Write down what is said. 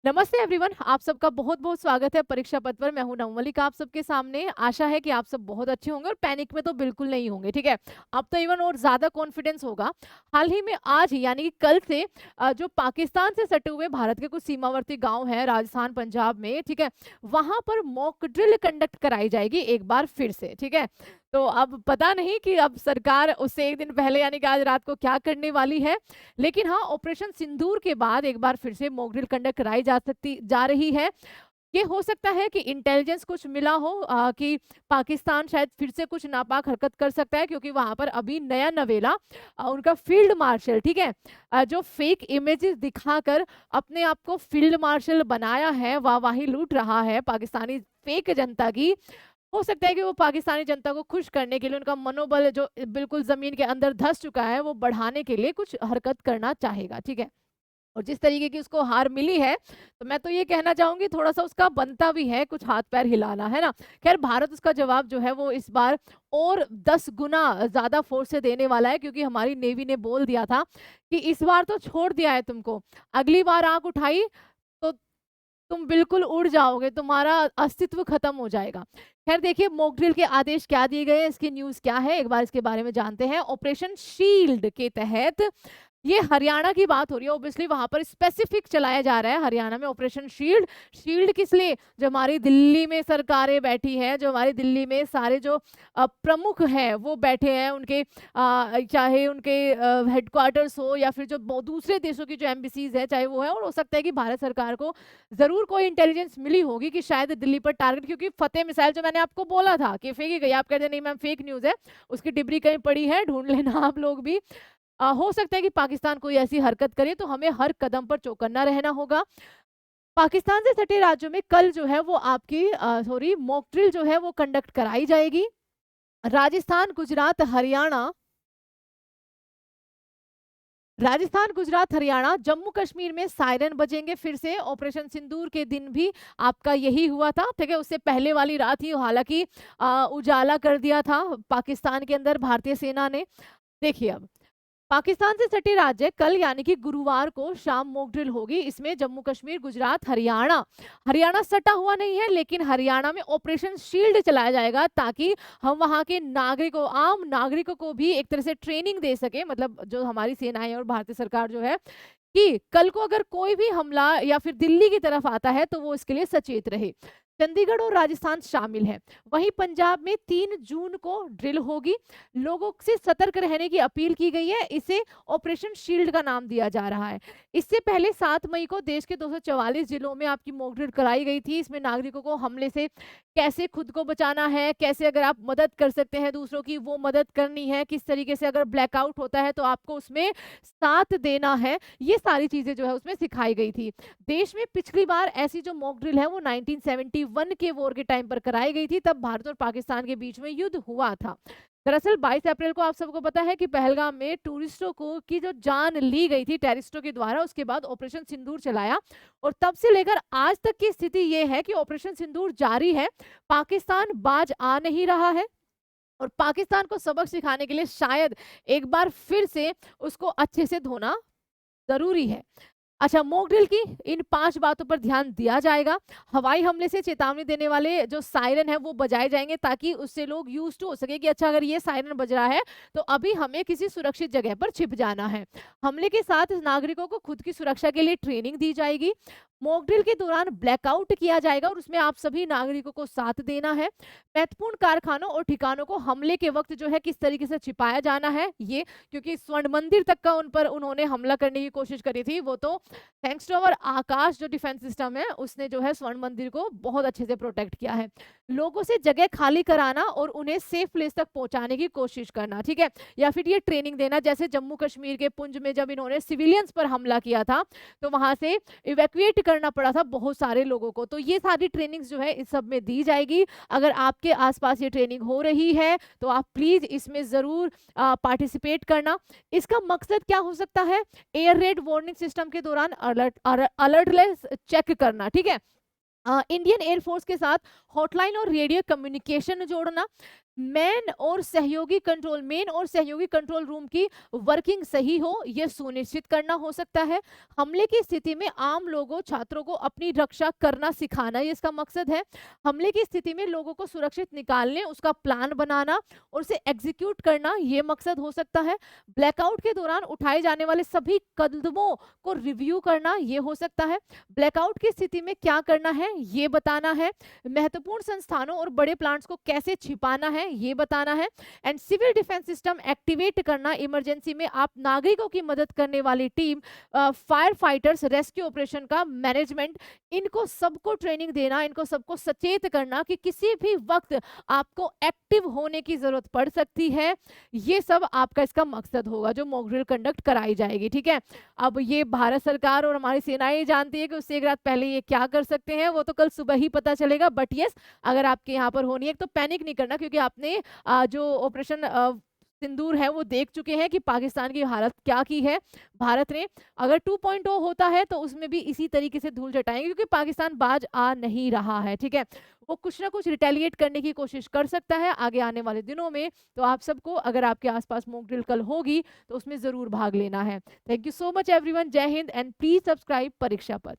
नमस्ते एवरीवन, आप सबका बहुत बहुत स्वागत है परीक्षा पथ पर। मैं हूं नवमलिका आप सबके सामने। आशा है कि आप सब बहुत अच्छे होंगे और पैनिक में तो बिल्कुल नहीं होंगे। ठीक है, अब तो इवन और ज्यादा कॉन्फिडेंस होगा। हाल ही में आज यानी कि कल से जो पाकिस्तान से सटे हुए भारत के कुछ सीमावर्ती गांव हैं राजस्थान पंजाब में, ठीक है, वहां पर मॉक ड्रिल कंडक्ट कराई जाएगी एक बार फिर से। ठीक है, तो अब पता नहीं कि अब सरकार उससे एक दिन पहले यानी कि आज रात को क्या करने वाली है। लेकिन हाँ, ऑपरेशन सिंदूर के बाद एक बार फिर से मॉक ड्रिल कंडक्ट कराई जा रही है। ये हो सकता है कि इंटेलिजेंस कुछ मिला हो कि पाकिस्तान शायद फिर से कुछ नापाक हरकत कर सकता है, क्योंकि वहां पर अभी नया नवेला उनका फील्ड मार्शल, ठीक है, जो फेक इमेजेस दिखाकर अपने आप को फील्ड मार्शल बनाया है, वाहवाही लूट रहा है पाकिस्तानी फेक जनता की। हो सकता है कि वो पाकिस्तानी जनता को खुश करने के लिए, उनका मनोबल जो बिल्कुल जमीन के अंदर धंस चुका है, वो बढ़ाने के लिए कुछ हरकत करना चाहेगा। ठीक है, और जिस तरीके की उसको हार मिली है, तो मैं तो ये कहना चाहूंगी थोड़ा सा उसका बनता भी है कुछ हाथ पैर हिलाना, है ना। खैर, भारत उसका जवाब जो है वो इस बार और 10 गुना ज्यादा फोर्स से देने वाला है, क्योंकि हमारी नेवी ने बोल दिया था कि इस बार तो छोड़ दिया है तुमको, अगली बार आंख उठाई तो तुम बिल्कुल उड़ जाओगे, तुम्हारा अस्तित्व खत्म हो जाएगा। खैर देखिए, मॉक ड्रिल के आदेश क्या दिए गए हैं, इसकी न्यूज क्या है, एक बार इसके बारे में जानते हैं। ऑपरेशन शील्ड के तहत, ये हरियाणा की बात हो रही है, ऑब्वियसली वहां पर स्पेसिफिक चलाया जा रहा है हरियाणा में ऑपरेशन शील्ड। शील्ड किस लिए? जो हमारी दिल्ली में सरकारें बैठी है, जो हमारी दिल्ली में सारे जो प्रमुख हैं वो बैठे हैं, उनके चाहे उनके हेडक्वार्टर्स हो या फिर जो दूसरे देशों की जो एम्बेसीज है चाहे वो है, और हो सकता है कि भारत सरकार को जरूर कोई इंटेलिजेंस मिली होगी कि शायद दिल्ली पर टारगेट, क्योंकि फतेह मिसाइल जो मैंने आपको बोला था कि फेंकी गई, आप कहते नहीं मैम फेक न्यूज है, उसकी डिब्री कहीं पड़ी है, ढूंढ लेना आप लोग भी। हो सकता है कि पाकिस्तान कोई ऐसी हरकत करे, तो हमें हर कदम पर चौकन्ना रहना होगा। पाकिस्तान से सटे राज्यों में कल जो है वो आपकी सॉरी मॉक ड्रिल जो है वो कंडक्ट कराई जाएगी। राजस्थान, गुजरात, हरियाणा, राजस्थान, गुजरात, हरियाणा, जम्मू कश्मीर में सायरन बजेंगे फिर से। ऑपरेशन सिंदूर के दिन भी आपका यही हुआ था, ठीक है, उससे पहले वाली रात ही हालांकि उजाला कर दिया था पाकिस्तान के अंदर भारतीय सेना ने। देखिए, अब पाकिस्तान से सटे राज्य कल यानी कि गुरुवार को शाम मॉक ड्रिल होगी। इसमें जम्मू कश्मीर, गुजरात, हरियाणा, हरियाणा सटा हुआ नहीं है, लेकिन हरियाणा में ऑपरेशन शील्ड चलाया जाएगा, ताकि हम वहां के नागरिकों, आम नागरिकों को भी एक तरह से ट्रेनिंग दे सके, मतलब जो हमारी सेनाएं और भारतीय सरकार जो है, कि कल को अगर कोई भी हमला या फिर दिल्ली की तरफ आता है तो वो इसके लिए सचेत रहे। चंडीगढ़ और राजस्थान शामिल है। वहीं पंजाब में 3 जून को ड्रिल होगी। लोगों से सतर्क रहने की अपील की गई है। इसे ऑपरेशन शील्ड का नाम दिया जा रहा है। इससे पहले 7 मई को देश के 244 जिलों में आपकी मॉक ड्रिल कराई गई थी। इसमें नागरिकों को हमले से कैसे खुद को बचाना है, कैसे अगर आप मदद कर सकते हैं दूसरों की वो मदद करनी है, किस तरीके से अगर ब्लैकआउट होता है तो आपको उसमें साथ देना है, ये सारी चीजें जो है उसमें सिखाई गई थी। देश में पिछली बार ऐसी जो मॉक ड्रिल है वो 1971 के वॉर के टाइम पर कराई गई थी, तब भारत और पाकिस्तान के बीच में युद्ध हुआ था। दरअसल 22 अप्रैल को आप सबको पता है कि पहलगाम में टूरिस्टों को की जो जान ली गई थी टेररिस्टों के द्वारा, उसके बाद ऑपरेशन सिंदूर चलाया, और तब से लेकर आज तक की स्थिति ये है कि ऑपरेशन सिंदूर जारी है। पाकिस्तान बाज आ नहीं रहा है, और पाकिस्तान को सबक सिखाने के लिए शायद एक बार फिर से उसको अच्छे से धोना जरूरी है। अच्छा, मॉक ड्रिल की इन 5 बातों पर ध्यान दिया जाएगा। हवाई हमले से चेतावनी देने वाले जो सायरन है वो बजाए जाएंगे, ताकि उससे लोग यूज टू हो सके कि अच्छा अगर ये सायरन बज रहा है तो अभी हमें किसी सुरक्षित जगह पर छिप जाना है। हमले के साथ नागरिकों को खुद की सुरक्षा के लिए ट्रेनिंग दी जाएगी। मॉक ड्रिल के दौरान ब्लैकआउट किया जाएगा और उसमें आप सभी नागरिकों को साथ देना है। महत्वपूर्ण कारखानों और ठिकानों को हमले के वक्त जो है किस तरीके से छिपाया जाना है, ये क्योंकि स्वर्ण मंदिर तक का उन पर उन्होंने हमला करने की कोशिश करी थी, वो तो थैंक्स टू अवर आकाश जो डिफेंस सिस्टम है उसने जो है स्वर्ण मंदिर को बहुत अच्छे से प्रोटेक्ट किया है। लोगों से जगह खाली कराना और उन्हें सेफ प्लेस तक पहुंचाने की कोशिश करना, ठीक है, या फिर ये ट्रेनिंग देना, जैसे जम्मू कश्मीर के पुंछ में जब इन्होंने सिविलियंस पर हमला किया था तो वहां से इवैक्यूएट करना पड़ा था बहुत सारे लोगों को, तो ये सारी ट्रेनिंग्स जो है इस सब में दी जाएगी। अगर आपके आसपास ये ट्रेनिंग हो रही है तो आप प्लीज इसमें जरूर पार्टिसिपेट करना। इसका मकसद क्या हो सकता है? एयर रेड वार्निंग सिस्टम के दौरान अलर्टलेस चेक करना, ठीक है, इंडियन एयरफोर्स के साथ हॉटलाइन और रेडियो कम्युनिकेशन जोड़ना, मेन और सहयोगी कंट्रोल रूम की वर्किंग सही हो, ये सुनिश्चित करना हो सकता है। हमले की स्थिति में आम लोगों, छात्रों को अपनी रक्षा करना सिखाना, ये इसका मकसद है। हमले की स्थिति में लोगों को सुरक्षित निकालने, उसका प्लान बनाना और उसे एग्जीक्यूट करना, ये मकसद हो सकता है। ब्लैकआउट के दौरान उठाए जाने वाले सभी कदमों को रिव्यू करना, ये हो सकता है। ब्लैकआउट की स्थिति में क्या करना है, ये बताना है। महत्वपूर्ण संस्थानों और बड़े प्लांट्स को कैसे छिपाना है, ये बताना है। And civil defence system activate करना, इमरजेंसी में आप नागरिकों की मदद करने वाली team, fire fighters, rescue operation का मैनेजमेंट, इनको सबको ट्रेनिंग देना, इनको सबको सचेत करना कि किसी भी वक्त आपको एक्टिव होने की जरूरत पड़ सकती है। ये सब आपका इसका मकसद होगा जो मॉक ड्रिल कंडक्ट कराई जाएगी, ठीक है। अब ये भारत सरकार और हमारी सेनाएं जानती है कि उससे एक रात पहले ये क्या कर सकते हैं, वो तो कल सुबह ही पता चलेगा। बट यस, अगर आपके यहाँ पर होनी है तो पैनिक नहीं करना, क्योंकि आपने जो ऑपरेशन सिंदूर है वो देख चुके हैं कि पाकिस्तान की हालत क्या की है भारत ने। अगर 2.0 होता है तो उसमें भी इसी तरीके से धूल चटाएंगे, क्योंकि पाकिस्तान बाज आ नहीं रहा है, ठीक है। वो कुछ ना कुछ रिटेलिएट करने की कोशिश कर सकता है आगे आने वाले दिनों में। तो आप सबको, अगर आपके आसपास मॉक ड्रिल कल होगी तो उसमें जरूर भाग लेना है। Thank you so much everyone. जय हिंद एंड प्लीज सब्सक्राइब परीक्षा पथ।